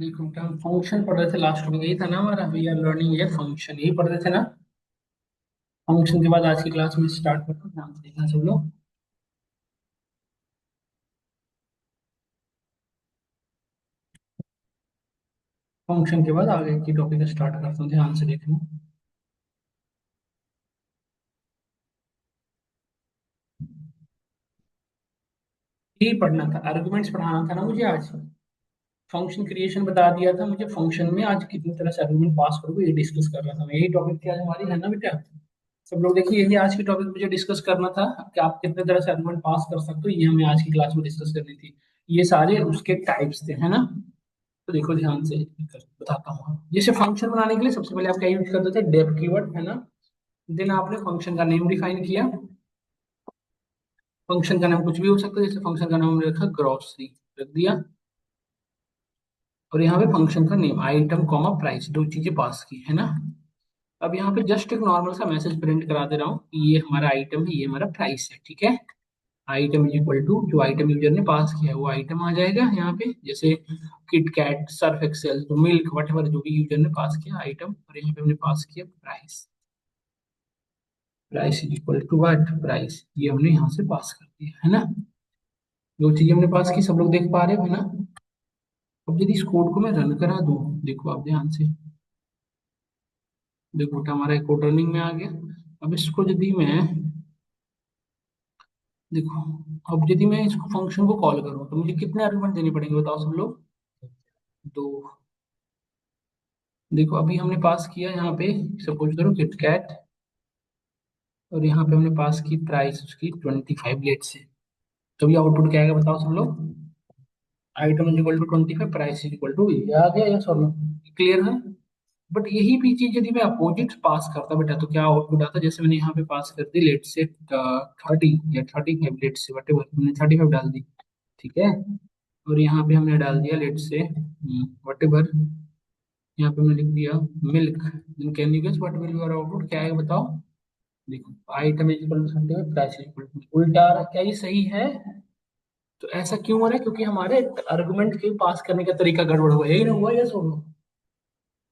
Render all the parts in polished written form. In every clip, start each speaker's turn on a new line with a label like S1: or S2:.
S1: देखो क्या हम फंक्शन पढ़ रहे थे लास्ट में, यही था ना हमारा, वी आर लर्निंग ये फंक्शन, यही पढ़ रहे थे ना। फंक्शन के बाद आज की क्लास में स्टार्ट करते हैं, ध्यान से देखना सब लोग। फंक्शन के बाद आगे की टॉपिक स्टार्ट करते हैं, ध्यान से देखना। यही पढ़ना था, आर्गुमेंट्स पढ़ाना था ना मुझे आज। फंक्शन क्रिएशन बता दिया था मुझे, फंक्शन में आज कितनी तरह से आर्गुमेंट पास करोगे ये डिस्कस कर रहा था मैं। यही टॉपिक थी आज हमारी, है ना बेटा। सब लोग देखिए, यही आज की टॉपिक मुझे डिस्कस करना था कि आप कितने तरह से आर्गुमेंट पास कर सकते हो, ये हमें आज की क्लास में डिस्कस करनी थी। ये सारे उसके टाइप्स थे, है ना। तो देखो ध्यान से बताता हूँ। जैसे फंक्शन बनाने के लिए सबसे पहले आप क्या यूज करते थे, डेफ कीवर्ड, है ना। देन आपने फंक्शन का नेम डिफाइन किया। फंक्शन का नाम कुछ भी हो सकता है, जैसे फंक्शन का नाम हमने रखा ग्रोसरी, रख दिया। और यहाँ पे फंक्शन का नेम आइटम कॉमा प्राइस, दो चीजें पास की, है ना। अब यहाँ पे जस्ट एक नॉर्मल सा मैसेज प्रिंट करा दे रहा हूँ कि ये हमारा आइटम है, ये हमारा प्राइस है, ठीक है। आइटम इज इक्वल टू जो आइटम यूजर ने पास किया है वो आइटम आ जाएगा यहाँ पे, जैसे किट कैट, सर्फ एक्सेल, तो मिल्क, वट जो भी यूजर ने पास किया आइटम, और यहाँ पे हमने पास किया price. Price is equal to what, price, ये हमने यहाँ से पास कर दिया, है ना। जो चीजें हमने पास की सब लोग देख पा रहे हो, है ना। अब यदि इस कोड को मैं रन करा दूं, देखो आप ध्यान से, देखो बेटा हमारा एक कोड रनिंग में आ गया। अब इसको यदि मैं, देखो, अब यदि मैं इसको फंक्शन को कॉल करूँ तो मुझे कितने आर्गुमेंट देने पड़ेंगे बताओ सब लोग। दो। देखो अभी हमने पास किया यहाँ पे, सपोज करो किट कैट, और यहाँ पे हमने पास की प्राइस उसकी 25 लेट से। तो ये आउटपुट क्या आएगा बताओ सब लोग। Item is equal to 25, price is equal to, ये आ गया, यस और नो, क्लियर है। बट यही भी चीज यदि मैं अपोजिट पास करता बेटा तो क्या आउटपुट आता, जैसे मैंने यहाँ पे पास कर दी लेट से 30 या 35, लेट से वट एवर, हमने 35 डाल दी, ठीक है। और यहाँ पे हमने डाल दिया लेट से वट एवर, यहाँ पे हमने लिख दिया milk. Can you guess what will your output, क्या है बताओ। देखो item is equal to 35, price is equal to, उल्टा आ रहा है, क्या ये सही है। तो ऐसा क्यों हो रहा है, क्योंकि हमारे आर्गुमेंट के पास करने का तरीका गड़बड़ हुआ है, यही ना हुआ, ये सुनो।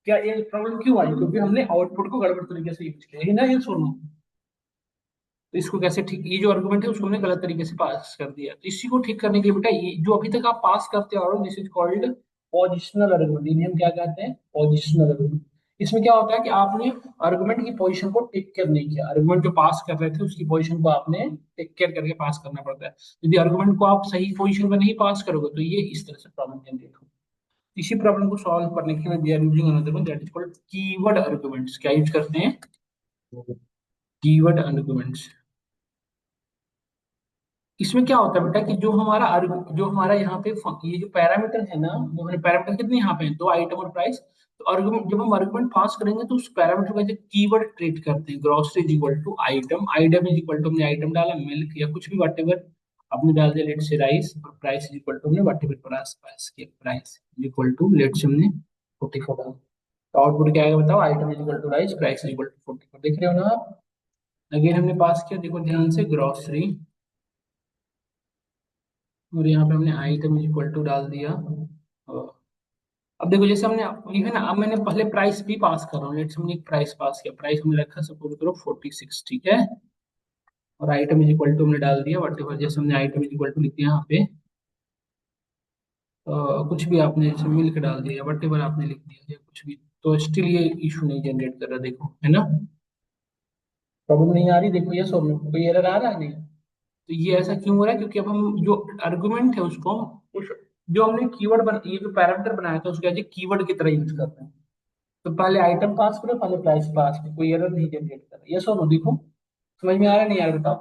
S1: क्या ये प्रॉब्लम क्यों आई, क्योंकि हमने आउटपुट को गड़बड़ तरीके से यूज किया, यही ना, ये सुनो। तो इसको कैसे ठीक, ये जो आर्गुमेंट है उसको हमने गलत तरीके से पास कर दिया, तो इसी को ठीक करने के लिए बेटा, ये जो अभी तक आप पास करते आ रहे हो, this is called positional argument, इन्हें हम क्या कहते हैं, पोजिशनल आर्गुमेंट। इसमें क्या होता है कि आपने आर्गुमेंट की पोजीशन को टेक केयर नहीं किया, आर्गुमेंट जो पास कर रहे थे उसकी पोजीशन को आपने टेक केयर करके पास करना पड़ता है। यदि आर्गुमेंट को आप सही पोजीशन में नहीं पास करोगे तो ये इस तरह से प्रॉब्लम जनरेट हो। इसी प्रॉब्लम को सॉल्व करने के लिए we are using another one, that is called keyword arguments. क्या यूज करते हैं, कीवर्ड आर्गुमेंट्स। इसमें क्या होता है बेटा कि जो हमारा यहाँ पे ये जो पैरामीटर है ना, जो हमारे पैरामीटर कितने यहाँ पे हैं, दो आइटम और प्राइस। तो आर्गुमेंट जब हम आर्गुमेंट पास करेंगे तो उस पैरामीटर का जो कीवर्ड ट्रीट करते हैं, grocery is equal to item, item is equal to हमने आइटम डाला, मिल्क या कुछ भी वट एवर आपने डाल दिया, लेट से राइस, और प्राइस इज इक्वल टू हमने वट एवर प्राइस पास किया, price is equal to let's say हमने 44 डाला। तो आउटपुट क्या आएगा बताओ, item is equal to rice, price is equal to 44, देख रहे हो ना आप। अगेन हमने पास किया, देखो ध्यान से, ग्रोसरी, और यहाँ पे हमने आइटम इज इक्वल टू डाल दिया। अब देखो जैसे हमने, इवन अब मैंने पहले प्राइस भी पास कर रहा हूँ, लेट्स हमने एक प्राइस पास किया, प्राइस हमने रखा सपोज करो 46, ठीक है। और आइटम इज इक्वल टू हमने डाल दिया वट एवर, जैसे हमने आइटम इज इक्वल टू लिख दिया यहाँ पे, कुछ भी आपने जैसे मिल्क डाल दिया, वट एवर आपने लिख दिया या कुछ भी, तो स्टिल ये इशू नहीं जनरेट कर रहा, देखो है ना। प्रॉब्लम नहीं आ रही, देखो ये सो कोई एरर आ रहा है नहीं। तो ये ऐसा क्यों हो रहा है, क्योंकि अब हम जो आर्गुमेंट है उसको हम उस, जो हमने कीवर्ड बना, ये जो पैरामीटर बनाया था उसको एज ए कीवर्ड की तरह यूज करते हैं। तो पहले आइटम पास करो, पहले प्राइस पास करो, कोई एरर नहीं जनरेट कर रहा, ये सुनो देखो, समझ में आ रहा है नहीं यार बताओ।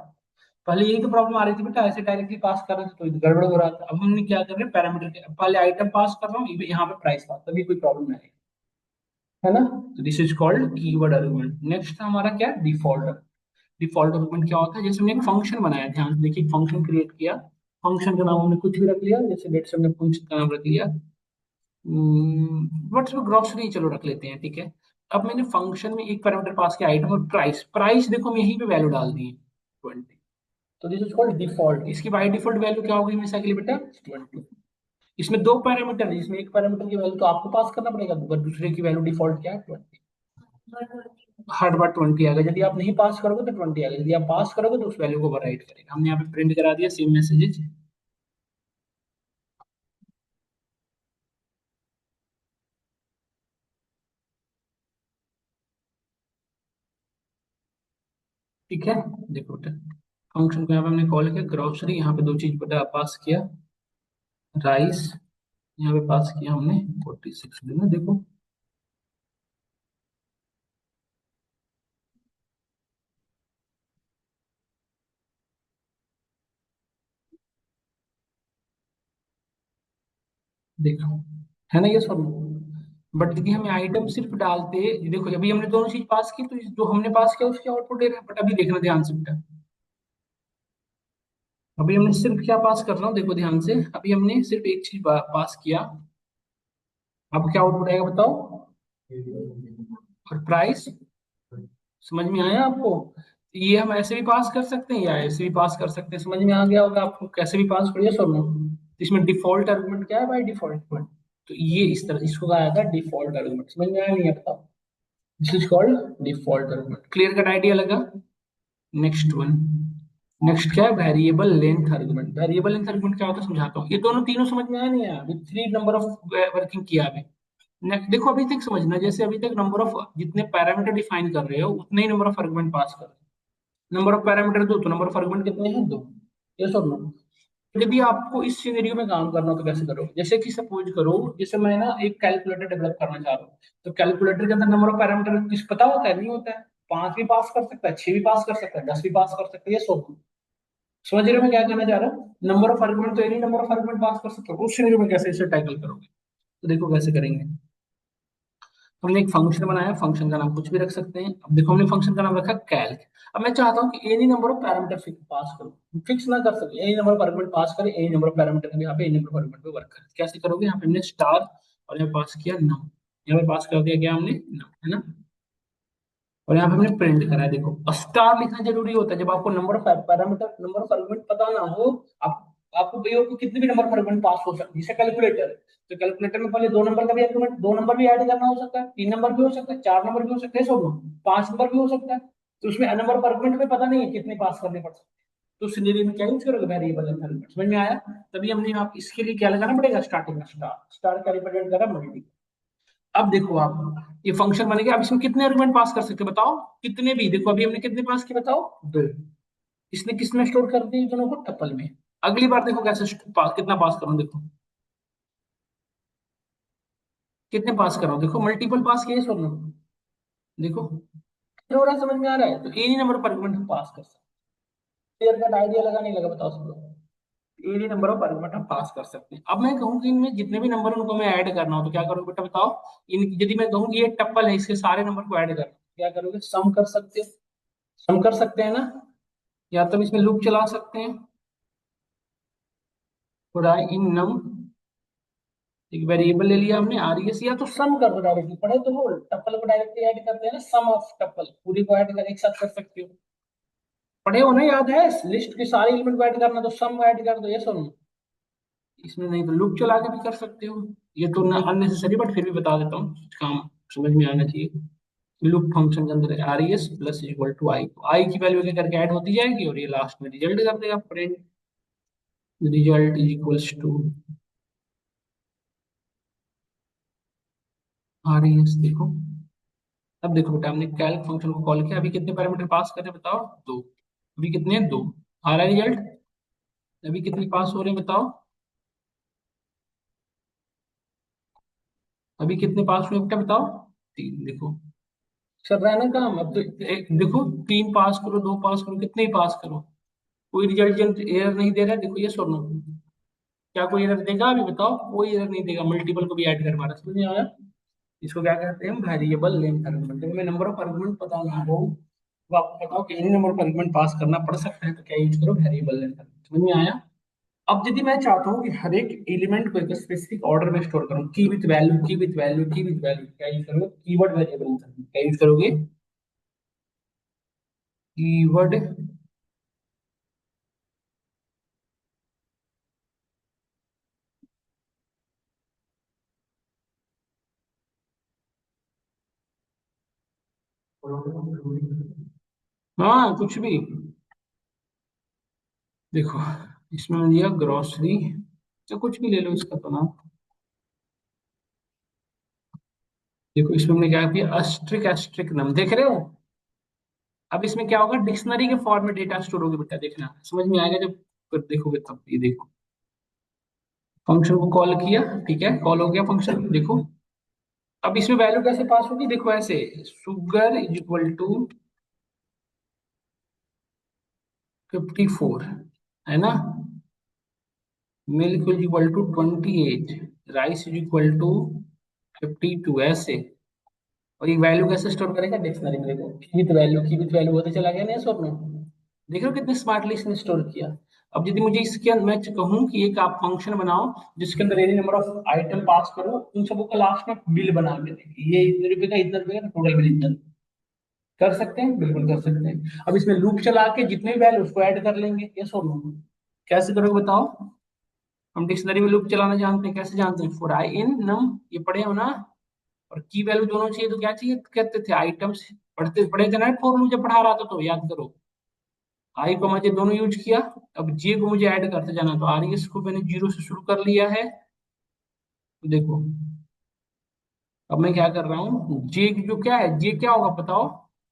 S1: पहले यही तो प्रॉब्लम आ रही थी बेटा, ऐसे डायरेक्टली पास कर रहे थे तो गड़बड़ हो रहा था। अब हमने क्या कर रहे हैं, पैरामीटर के पहले आइटम पास कर रहा हूँ, यहाँ पे प्राइस पास, तभी कोई प्रॉब्लम नहीं है ना। तो this is called keyword argument. Next हमारा क्या, डिफॉल्ट। डिफॉल्ट आर्गुमेंट क्या होता है, जैसे हमने एक फंक्शन बनाया, ध्यान से देखिए, फंक्शन क्रिएट किया, फंक्शन का नाम हमने कुछ भी रख लिया, जैसे लेट से हमने फंक्शन का नाम रख लिया व्हाट्सएप ग्रोसरी, चलो रख लेते हैं, ठीक है। अब मैंने फंक्शन में एक पैरामीटर पास किया आइटम और प्राइस, प्राइस देखो हम यहीं पे वैल्यू डाल दी 20। तो दिस इज कॉल्ड डिफॉल्ट, इसकी बाय डिफॉल्ट वैल्यू क्या होगी हमेशा के लिए बेटा, 20। इसमें दो पैरामीटर है, इसमें एक पैरामीटर की वैल्यू तो आपको पास करना पड़ेगा, पर दूसरे की वैल्यू डिफॉल्ट क्या है, 20। हर बार 20 आएगा, यदि आप नहीं पास करोगे तो 20 आएगा, यदि आप पास करोगे तो उस वैल्यू को ओवरराइट करेगा। हमने यहाँ पे प्रिंट करा दिया सेम मैसेजेस। ठीक है, देखो फंक्शन को यहाँ पे हमने कॉल किया ग्रोसरी, यहाँ पे दो चीज बता पास किया, राइस यहाँ पे पास किया हमने 46 देना, देखो देखो, है ना ये सब। बट यदि हमें आइटम सिर्फ डालते, देखो अभी हमने दोनों चीज पास की, तो जो हमने पास किया उसकी आउटपुट दे रहा है, बट अभी देखना ध्यान से बेटा, अभी हमने सिर्फ क्या पास कर रहा हूँ, देखो ध्यान से, अभी हमने सिर्फ एक चीज पास किया, अब क्या आउटपुट आएगा बताओ, और प्राइस, समझ में आया आपको। ये हम ऐसे भी पास कर सकते हैं या ऐसे भी पास कर सकते हैं, समझ में आ गया होगा आपको, कैसे भी पास करिए सब लोग। इसमें डिफॉल्ट आर्गुमेंट क्या है भाई, डिफॉल्ट, तो ये इस तरह इसको कहा जाता है डिफॉल्ट आर्गुमेंट, समझ में आया नहीं आता, this is called default argument. Clear cut idea लगा। नेक्स्ट वन, नेक्स्ट क्या है, variable length argument. Variable length argument क्या होता है समझाता हूँ, ये दोनों तीनों समझ में आया नहीं आया, अभी थ्री नंबर ऑफ वर्किंग किया अभी। देखो अभी तक समझना, जैसे अभी तक नंबर ऑफ जितने पैरामीटर डिफाइन कर रहे हो उतने ही नंबर ऑफ आर्गुमेंट पास कर रहे हो। नंबर ऑफ पैरामीटर दो, तो नंबर ऑफ आर्गुमेंट कितने हैं, दो। ये सब नो। यदि आपको इस सिनेरियो में काम करना हो तो कैसे करो, जैसे कि सपोज करो, जैसे मैं ना एक कैलकुलेटर डेवलप करना चाह रहा हूँ, तो कैलकुलेटर के अंदर नंबर ऑफ पैरामीटर किस पता होता है, नहीं होता है। पांच भी पास कर सकता है, छह भी पास कर सकता है, 10 भी पास कर सकता है, ये सब। समझ रहे हो मैं क्या कहना चाह रहा हूँ, नंबर ऑफ आर्गुमेंट तो एनी नंबर ऑफ आर्गुमेंट पास कर सकते हो, उस सिनेरियो में कैसे इसे टैकल करोगे, तो देखो कैसे करेंगे। हमने एक फंक्शन बनाया, फंक्शन का नाम कुछ भी रख सकते हैं। अब देखो हमने फंक्शन का नाम रखा कैल्क। अब मैं चाहता हूँ कि any number of parameter pass करो, फिक्स ना कर सके, एनी नंबर ऑफ आर्गुमेंट पास करे, एनी नंबर ऑफ पैरामीटर यहाँ पे एनी नंबर ऑफ आर्गुमेंट पे वर्क करे, कैसे करोगे, यहाँ पे हमने स्टार और यहाँ पास किया नम, यहाँ पे पास कर दिया क्या हमने नम, है ना। और यहाँ पे हमने प्रिंट करा है, देखो स्टार लिखना जरूरी होता है जब आपको number of parameter number of argument पता ना हो। आप आपको भाई को कितने भी नंबर ऑफ आर्गुमेंट पास हो सकती है, जैसे कैलकुलेटर, तो कैलकुलेटर में पहले दो नंबर का भी आर्गुमेंट, दो नंबर भी ऐड करना हो सकता है, तीन नंबर भी हो सकता है, चार नंबर भी हो सकता है, सब पांच नंबर भी हो सकता है। तो उसमें नंबर ऑफ आर्गुमेंट में पता नहीं है कितने पास करने पड़ सकते हैं। तो सिनेरियो में क्या यूज करोगे, वेरिएबल आर्गुमेंट, समझ में आया। तभी हमने आप इसके लिए क्या लगाना पड़ेगा, स्टार्टिंग में स्टार, स्टार का रिप्रेजेंट करा मल्टी। अब देखो आप, ये फंक्शन बन गया, अब इसमें कितने आर्गुमेंट पास कर सकते हो बताओ, कितने भी, देखो अभी हमने कितने पास किए बताओ, दो। इसने किसमें स्टोर कर दिया दोनों को, टपल में। अगली बार देखो कैसे कितना पास करूं, देखो कितने पास कर रहा हूं, देखो मल्टीपल पास किए सब लोग, देखो थोड़ा समझ में आ रहा है, तो एनी नंबर पर आर्गुमेंट हम पास कर सकते हैं। क्लियर कट आइडिया लगा नहीं लगा बताओ सब लोग, एनी नंबर ऑफ आर्गुमेंट हम पास कर सकते हैं। अब मैं कहूँ कि इनमें जितने भी नंबर उनको मैं ऐड करना हो तो क्या करूँ बेटा बताओ, इन यदि मैं कहूँ कि ये टप्पल है, इसके सारे नंबर को ऐड करना, क्या करोगे, सम कर सकते हो, सम कर सकते हैं ना, या तो इसमें लूप चला सकते हैं, और आई इन नम, एक वेरिएबल ले लिया हमने आरईएस, या तो सम कर दो डायरेक्टली, पढ़े तो हो, टप्पल को डायरेक्टली ऐड करते हैं ना, सम ऑफ टप्पल पूरी को ऐड कर एक साथ कर सकते हो, पढ़े हो ना, याद है लिस्ट के सारे एलिमेंट को ऐड करना तो सम ऐड कर दो, ये सुन। इसमें नहीं तो लूप चला के भी कर सकते हो, ये तो ना अननेसेसरी, बट फिर भी बता देता हूँ, काम समझ में आना चाहिए। लूप फंक्शन के अंदर R E S plus equal to I, I की वैल्यू के करके ऐड होती जाएगी और ये लास्ट में रिजल्ट कर देगा, print result is equals to R E S, देखो। अब देखो बेटा हमने कैल्क फंक्शन को कॉल किया, अभी कितने पैरामीटर पास कर रहे हैं बताओ, दो। अभी कितने हैं, दो। आ रहा है रिजल्ट, अभी कितने पास हो रहे हैं बताओ, अभी कितने पास हुए बेटा बताओ, तीन, देखो चल रहा है ना काम। अब तो एक देखो, तीन पास करो, दो पास करो, कितने ही पास करो, कोई रिजल्ट एरर नहीं दे रहा है, देखो ये सुनो, क्या कोई एरर देगा अभी बताओ, कोई एरर नहीं देगा, मल्टीपल को भी ऐड करवा रहा है, समझ में आया। इसको क्या कहते हैं, वेरिएबल लेंथ आर्गुमेंट। जब हमें नंबर ऑफ आर्गुमेंट पता ना हो, तो आपको बताओ कि एनी नंबर ऑफ आर्गुमेंट पास करना पड़ सकता है, तो क्या यूज करो, वेरिएबल लेंथ आर्गुमेंट, समझ में आया। अब यदि मैं चाहता हूँ कि हर एक एलिमेंट को एक स्पेसिफिक ऑर्डर में स्टोर करूँ, की विथ वैल्यू, की विथ वैल्यू, की विथ वैल्यू, क्या यूज करोगे, कीवर्ड वेरिएबल, क्या यूज करोगे, कीवर्ड हाँ कुछ भी। देखो इसमें मैंने दिया ग्रोसरी, तो कुछ भी ले लो इसका तो नाम। देखो इसमें हमने क्या किया, अस्ट्रिक एस्ट्रिक नम, देख रहे हो। अब इसमें क्या होगा, डिक्शनरी के फॉर्म में डेटा स्टोर होगी बेटा, देखना समझ में आएगा जब फिर देखोगे तब। ये देखो फंक्शन को कॉल किया, ठीक है, कॉल हो गया फंक्शन, देखो। अब इसमें वैल्यू कैसे पास होगी, देखो ऐसे, सुगर इज इक्वल टू 54, है ना, milk is equal to 28, rice is equal to 52, ऐसे। और ये वैल्यू कैसे स्टोर करेगा, डिक्शनरी में, देखो की विथ वैल्यू होते चला गया ना स्वप्न। देख रहे हो कितने स्मार्टली इसने स्टोर किया। अब यदि मुझे इसके अंदर मैं कहूँ कि एक आप फंक्शन बनाओ जिसके अंदर एनी नंबर ऑफ आइटम पास करो, उन सबको का लास्ट में बिल बना के दे, ये इतने रुपए का टोटल बिल इतना, कर सकते हैं, बिल्कुल कर सकते हैं। अब इसमें लूप चला के जितने भी वैल्यू उसको ऐड कर लेंगे, ये सो नो। कैसे करोगे बताओ। हम डिक्शनरी में लूप चलाना जानते हैं, कैसे जानते हैं, फॉर आई इन नम, ये पढ़े हो ना। और की वैल्यू दोनों चाहिए तो क्या चाहिए, कहते थे आइटम्स, पढ़ते पढ़े थे ना फॉर लूप, जब पढ़ा रहा था तो याद करो। आई को मुझे दोनों यूज किया, अब जे को मुझे ऐड करते जाना, तो आर एस को मैंने जीरो से शुरू कर लिया है। तो देखो अब मैं क्या कर रहा हूँ, जे जो क्या है, जे क्या होगा बताओ,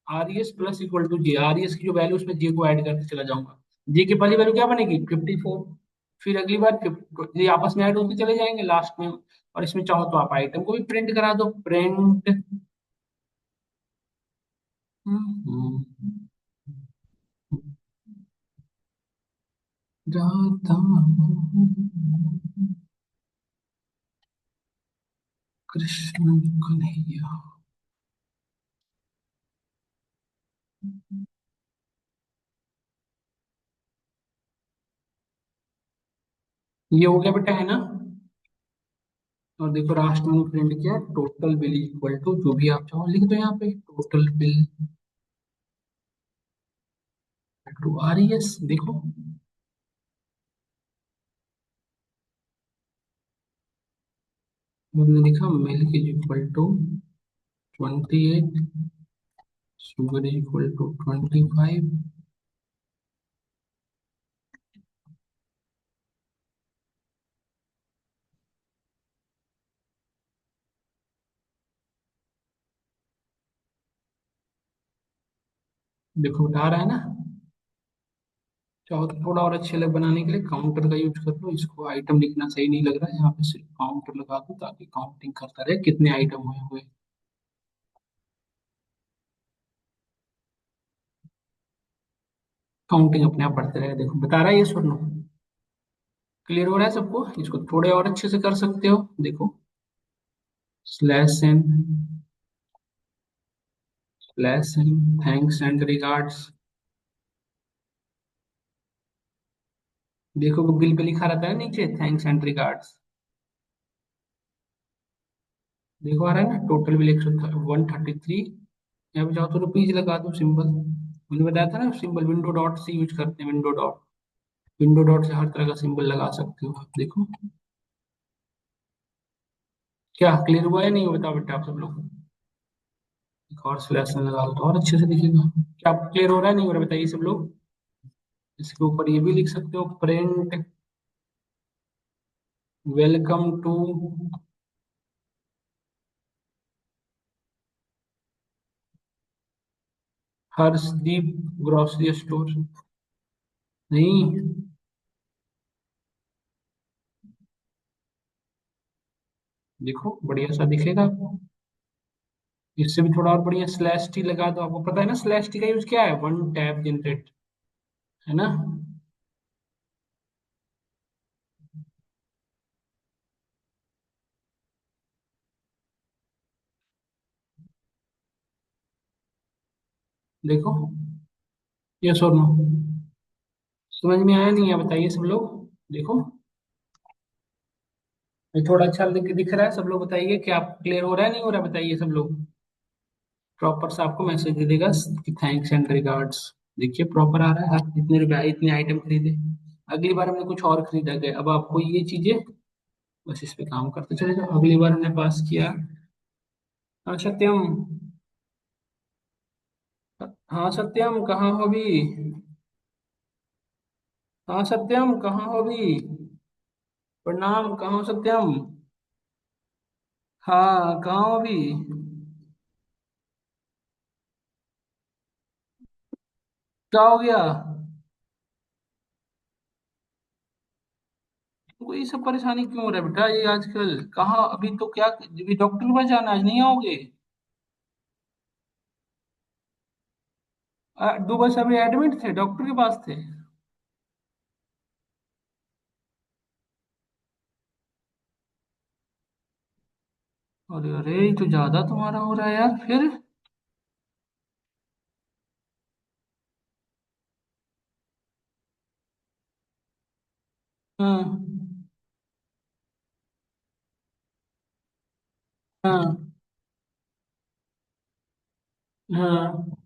S1: R S plus equal to J, R S की जो वैल्यू उसमें जे को ऐड करते चला जाऊंगा। जे की पहली वैल्यू क्या बनेगी 54, फिर अगली बार ये आपस में ऐड होते चले जाएंगे लास्ट में। और इसमें चाहो तो आप आइटम को भी प्रिंट करा दो, प्रिंट जाता हूँ कृष्ण कन्हैया। ये हो गया बेटा, है ना। और देखो लास्ट में प्रिंट किया, टोटल बिल इक्वल टू, जो भी आप चाहो लिख दो यहाँ पे, total bill to R S, देखो। हमने लिखा milk is equal to 28, sugar is equal to 25। देखो उठा रहा है ना। चाहो तो थोड़ा और अच्छे लग बनाने के लिए काउंटर का यूज कर लो, इसको आइटम लिखना सही नहीं लग रहा है, यहाँ पे सिर्फ काउंटर लगा दो ताकि काउंटिंग करता रहे कितने आइटम हुए हुए। काउंटिंग अपने आप बढ़ते रहेगा, देखो बता रहा है ये, सुनो। क्लियर हो रहा है सबको, इसको थोड़े और अच्छे से कर सकते हो, देखो slash N, slash N, thanks and regards. देखो बिल पे लिखा रहता है नीचे थैंक्स एंड रिगार्ड्स, देखो आ रहा है ना, टोटल बिल 133। यहाँ पे चाहो तो रुपीज लगा दो सिंबल, मैंने बताया था ना सिंबल विंडो डॉट से यूज करते हैं, विंडो डॉट, विंडो डॉट से हर तरह का सिंबल लगा सकते हो आप, देखो। क्या क्लियर हुआ है नहीं, बताओ बेटा आप सब लोग। एक और स्लैश लगा दो तो और अच्छे से दिखेगा। क्या क्लियर हो रहा है नहीं हो रहा है, बताइए सब लोग। इसके ऊपर ये भी लिख सकते हो, print welcome to Harshdeep grocery store. नहीं, देखो बढ़िया सा दिखेगा आपको। इससे भी थोड़ा और बढ़िया स्लैश टी लगा दो, आपको पता है ना स्लैश टी का यूज क्या है, वन टैब जनरेट, है ना। देखो ये सुनो, समझ में आया नहीं है, बताइए सब लोग। देखो ये थोड़ा अच्छा दिख रहा है, सब लोग बताइए क्या क्लियर हो रहा है नहीं हो रहा है, बताइए सब लोग। प्रॉपर से आपको मैसेज दे देगा कि थैंक्स एंड रिगार्ड्स, देखिए प्रॉपर आ रहा है, आप इतने रुपए इतने आइटम खरीदे, अगली बार हमने कुछ और खरीदा गया, अब आपको ये चीजें बस इस पे काम करते चले जाओ, अगली बार हमने पास किया। हाँ सत्यम, हाँ सत्यम, कहाँ हो भी? हाँ सत्यम, कहाँ हो भी? प्रणाम, कहाँ हो सत्यम? हाँ, कहाँ हो भी? क्या हो गया? तुमको ये सब परेशानी क्यों हो रहा है बेटा, ये आजकल कहाँ अभी तो क्या, अभी डॉक्टर के पास जाना है, आज नहीं आओगे? दो बस अभी एडमिट थे, डॉक्टर के पास थे? अरे अरे, ये तो ज्यादा तुम्हारा हो रहा है यार, फिर? हाँ। हाँ। हाँ।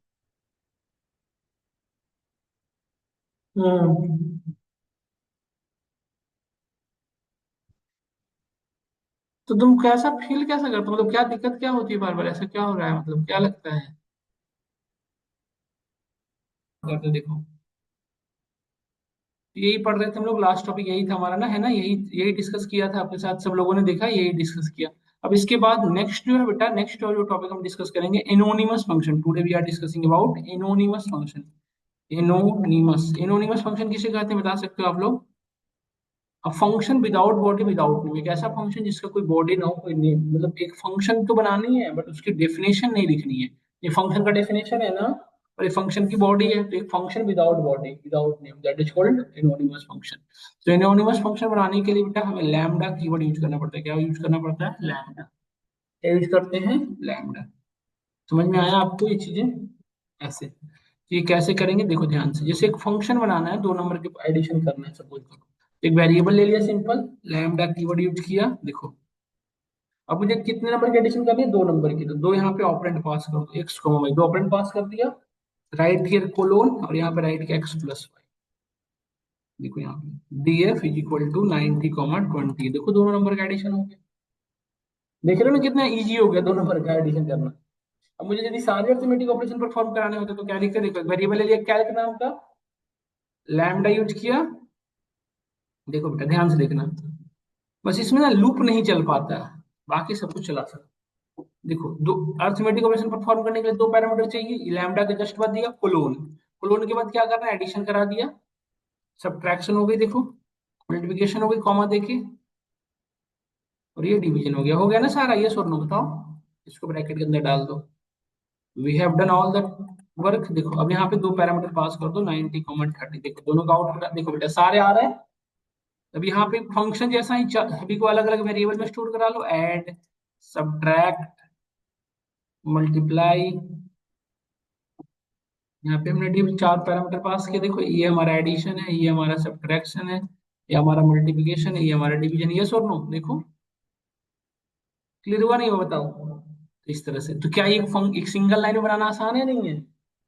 S1: हाँ। तो तुम कैसा फील कैसा करते हो, मतलब क्या दिक्कत क्या होती है, बार बार ऐसा क्या हो रहा है, मतलब क्या लगता है? करते देखो, यही पढ़ रहे थे हम लोग, लास्ट टॉपिक यही था हमारा ना, है ना? यही यही डिस्कस किया था आपके साथ, सब लोगों ने देखा, यही डिस्कस किया। अब इसके बाद नेक्स्ट जो है बेटा, नेक्स्ट जो टॉपिक हम डिस्कस करेंगे, anonymous function. Today we are discussing about anonymous function. Anonymous, anonymous function किसे कहते हैं, बता सकते हो आप लोग? अब function without body without name, एक ऐसा फंक्शन जिसका कोई बॉडी ना हो, कोई नेम, मतलब एक फंक्शन तो बनानी है बट उसकी डेफिनेशन नहीं लिखनी है। ये फंक्शन का डेफिनेशन है ना, और ये फंक्शन की बॉडी है, तो एक function without body without name, that is called anonymous function. तो एनोनिमस फंक्शन बनाने के लिए बेटा हमें लैम्डा कीवर्ड यूज करना पड़ता है। क्या यूज करना पड़ता है? लैम्डा। क्या यूज करते हैं? लैम्डा। समझ में आया आपको ये चीजें? ऐसे तो ये कैसे करेंगे, देखो ध्यान से। जैसे एक फंक्शन बनाना है, दो नंबर के एडिशन करना है, सपोज करो। एक वेरिएबल ले लिया सिंपल, लैम्डा कीवर्ड यूज किया, देखो। अब मुझे कितने नंबर की एडिशन करनी है? दो नंबर की, तो दो यहाँ पे ऑपरेंड पास करो, एक्स को वाई, दो ऑपरेंड पास कर दिया। राइट हियर कोलोन, और यहाँ पे राइट किया एक्स प्लस वाई। देखो यहाँ पे D F is equal to 90, 20, देखो दोनों नंबर का एडिशन हो गया। देख रहे हो ना कितना इजी हो गया दो नंबर का एडिशन करना। अब मुझे यदि सारे अरिथमेटिक ऑपरेशन परफॉर्म कराने होते तो क्या लिखते, देखो वेरिएबल ले लिया कैल्क नाम का, लैम्डा यूज किया। देखो बेटा ध्यान से देखना, बस इसमें ना लूप नहीं चल पाता है, बाकी सब कुछ चला सकता। देखो दो अरिथमेटिक ऑपरेशन परफॉर्म करने के लिए दो पैरामीटर चाहिए, लैम्डा के जस्ट बाद दिया कोलोन, कोलोन के बाद क्या करना है, एडिशन करा दिया। सब्ट्रैक्शन हो गई, देखो मल्टीप्लिकेशन हो गई कॉमा देके, और ये डिवीजन हो गया ना सारा, ये और नो बताओ। इसको ब्रैकेट के अंदर डाल दो। We have done all that work. देखो अब यहाँ पे दो पैरामीटर पास कर दो, 90, 30, देखो दोनों का आउटपुट देखो बेटा, सारे आ रहे हैं। अब यहाँ पे फंक्शन जैसा ही सभी को अलग अलग वेरिएबल में स्टोर करा लो, ऐड, सब्ट्रैक्ट, मल्टीप्लाई। यहाँ पे हमने डी चार पैरामीटर पास किए, देखो ये हमारा एडिशन है, ये हमारा सब्ट्रैक्शन है, ये हमारा मल्टीप्लिकेशन है, ये हमारा डिवीजन। ये और नो देखो, क्लियर हुआ नहीं हुआ बताओ? तो इस तरह से, तो क्या ये एक सिंगल लाइन में बनाना आसान है, नहीं है?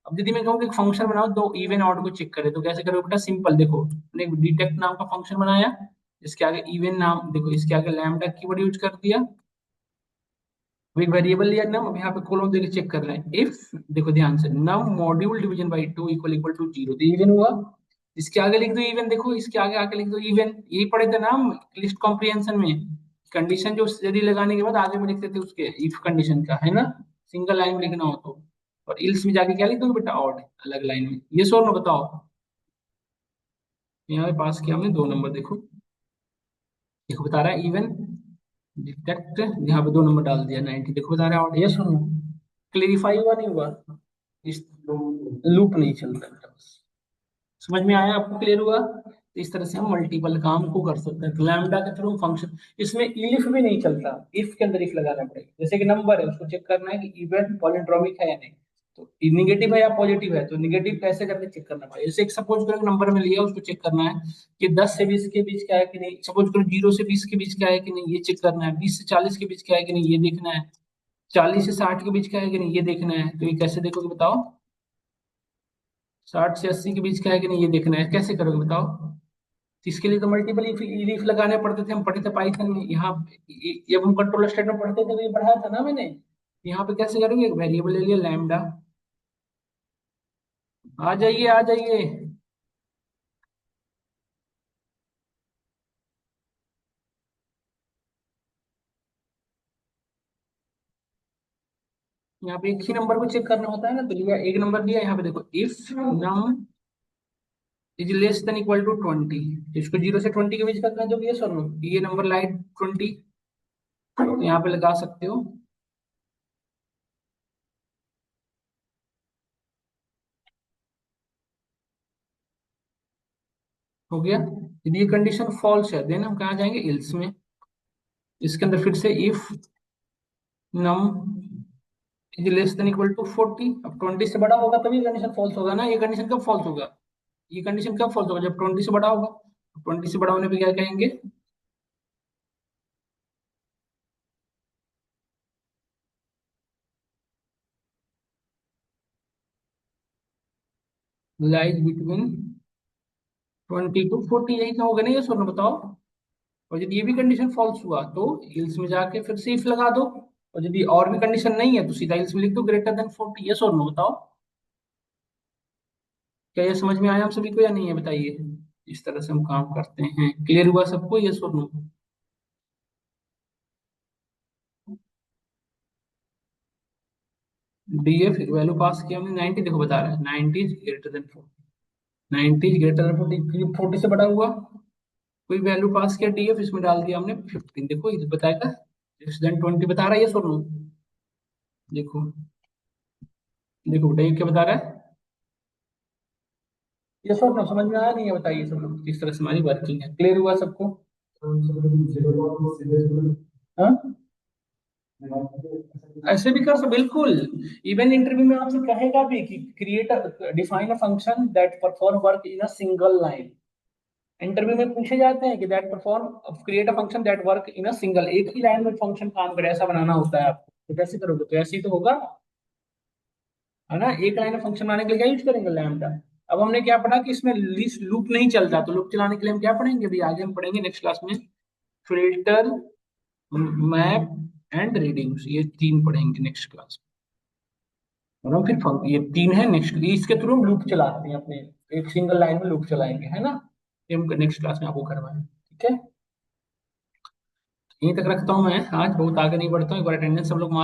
S1: अब यदि मैं कहूँ कि एक फंक्शन बनाओ दो इवन आउट को चेक करे, तो कैसे करोगे बेटा? सिंपल, देखो मैंने एक डिटेक्ट नाम का फंक्शन बनाया, इसके आगे इवन नाम, देखो इसके आगे लैम्डा कीवर्ड यूज कर दिया। अब एक वेरिएबल लिया नम, अब यहाँ पे कोलोन देके चेक कर रहे हैं, इफ, देखो ध्यान से, num module division by two equal equal to zero, तो इवन हुआ। इसके आगे लिख दो इवन, देखो इसके आगे आके लिख दो इवन, यही पढ़े थे ना हम लिस्ट कॉम्प्रिहेंशन में। कंडीशन जो यदि लगाने के बाद आगे में लिखते थे उसके, इफ कंडीशन का, है ना? सिंगल लाइन में लिखना हो तो। और इल्स में जाके क्या लिख दोगे बेटा? ऑड, अलग लाइन में। ये सो ना बताओ। यहाँ पे पास किया हमने दो नंबर, देखो। देखो बता रहा है इवन डिटेक्ट, यहाँ पे दो नंबर डाल दिया 90, देखो बता रहा है ऑड। ये सुनो, क्लेरिफाई हुआ नहीं हुआ? इस लूप नहीं चलता बेटा, बस। समझ में आया आपको? क्लियर हुआ? तो इस तरह से हम मल्टीपल काम को कर सकते हैं, तो लैम्डा के थ्रू फंक्शन। इसमें इफ भी नहीं चलता, इफ के अंदर इफ लगाना पड़ेगा। जैसे कि नंबर है, उसको चेक करना है कि इवन पॉलिट्रॉमिक है या नहीं, तो निगेटिव है या पॉजिटिव है, तो निगेटिव कैसे करके चेक करना पड़ेगा? जैसे एक सपोज करो नंबर में लिया, उसको चेक करना है कि 10 से 20 के बीच क्या है कि नहीं, सपोज करो 0 से 20 के बीच क्या है कि नहीं, ये चेक करना है। 20 से 40 के बीच क्या है कि नहीं, ये देखना है। 40 से 60 के बीच क्या है कि नहीं, ये देखना है। तो ये कैसे देखोगे बताओ? 60 से 80 के बीच क्या है कि नहीं, ये देखना है। कैसे करोगे बताओ? तो इसके लिए तो मल्टीपल इफ इफ लगाने पड़ते थे, हम पढ़े थे पाइथन में। यहाँ जब हम कंट्रोल स्टेटमेंट पढ़ते थे तो ये पढ़ाया था ना मैंने। यहाँ पे कैसे करेंगे, एक वेरिएबल ले लिया लैम्डा, आ जाइए आ जाइए। यहाँ पे एक ही नंबर को चेक करना होता है ना, तो लिया एक नंबर दिया यहाँ पे, देखो if num is less than equal to 20, इसको 0 से 20 के बीच करना है, जो ये सर ये नंबर लाइट 20, तो यहाँ पे लगा सकते हो। हो गया। यदि ये कंडीशन फॉल्स है देन हम कहाँ जाएंगे, इल्स में। इसके अंदर फिर से if num is less than equal to 40, अब 20 से बड़ा होगा तभी कंडीशन फॉल्स होगा ना, ये कंडीशन कब फॉल्स होगा, ये कंडीशन कब फॉल्स होगा, जब 20 से बड़ा होगा। 20 से बड़ा होने पे क्या कहेंगे, लाइज बिटवीन 20 to 40, यही तो होगा ना ये सुनो बताओ। और यदि ये भी कंडीशन फॉल्स हुआ तो इल्स में जाके फिर से इफ लगा दो, और यदि और भी कंडीशन नहीं है तो सीधा इल्स में लिख दो ग्रेटर देन 40, ये सुनो बताओ। क्या ये समझ में आया हम सभी को या नहीं है बताइए। इस तरह से हम काम करते हैं, क्लियर हुआ सबको, ये सुनो। डीएफ वैल्यू पास किया हमने 90, देखो बता रहा है 90 is greater than 40, 90 is greater than 40, 40 से बड़ा हुआ, कोई वैल्यू पास किया डीएफ, इसमें डाल दिया हमने 15, देखो ये बताएगा लेस देन 20 बता रहा है, ये सुनो। देखो, देखो बेटा ये क्या बता रहा है, ये सुनो समझ में आया नहीं है बताइए सब लोग, किस तरह से हमारी वर्किंग है, क्लियर हुआ सबको। हाँ, ऐसे भी कर सकते बिल्कुल। इवन इंटरव्यू में आपसे कहेगा भी कि create define a function that perform work in a single line. Interview में पूछे जाते हैं कि that perform create a function that work in a single, एक ही लाइन में फंक्शन काम करे, ऐसा बनाना होता है आपको, तो कैसे करोगे, तो ऐसे ही तो होगा, है ना। एक लाइन में फंक्शन बनाने के लिए क्या यूज करेंगे, लैम्डा। अब हमने क्या पढ़ा कि इसमें लूप नहीं चलता, तो लूप चलाने के लिए हम क्या पढ़ेंगे, अभी आगे हम पढ़ेंगे नेक्स्ट क्लास में, फिल्टर, मैप एंड रिड्यूस, ये तीन पढ़ेंगे नेक्स्ट क्लास में। और हम फिर ये तीन है नेक्स्ट, इसके थ्रू हम लूप चलाते हैं अपने, एक सिंगल लाइन में लूप चलाएंगे, है ना। ये हम नेक्स्ट क्लास में आपको करवाएंगे, ठीक है। यहीं तक रखता हूँ मैं, आज बहुत आगे नहीं बढ़ता हूँ, एक बार अटेंडेंस सब लोग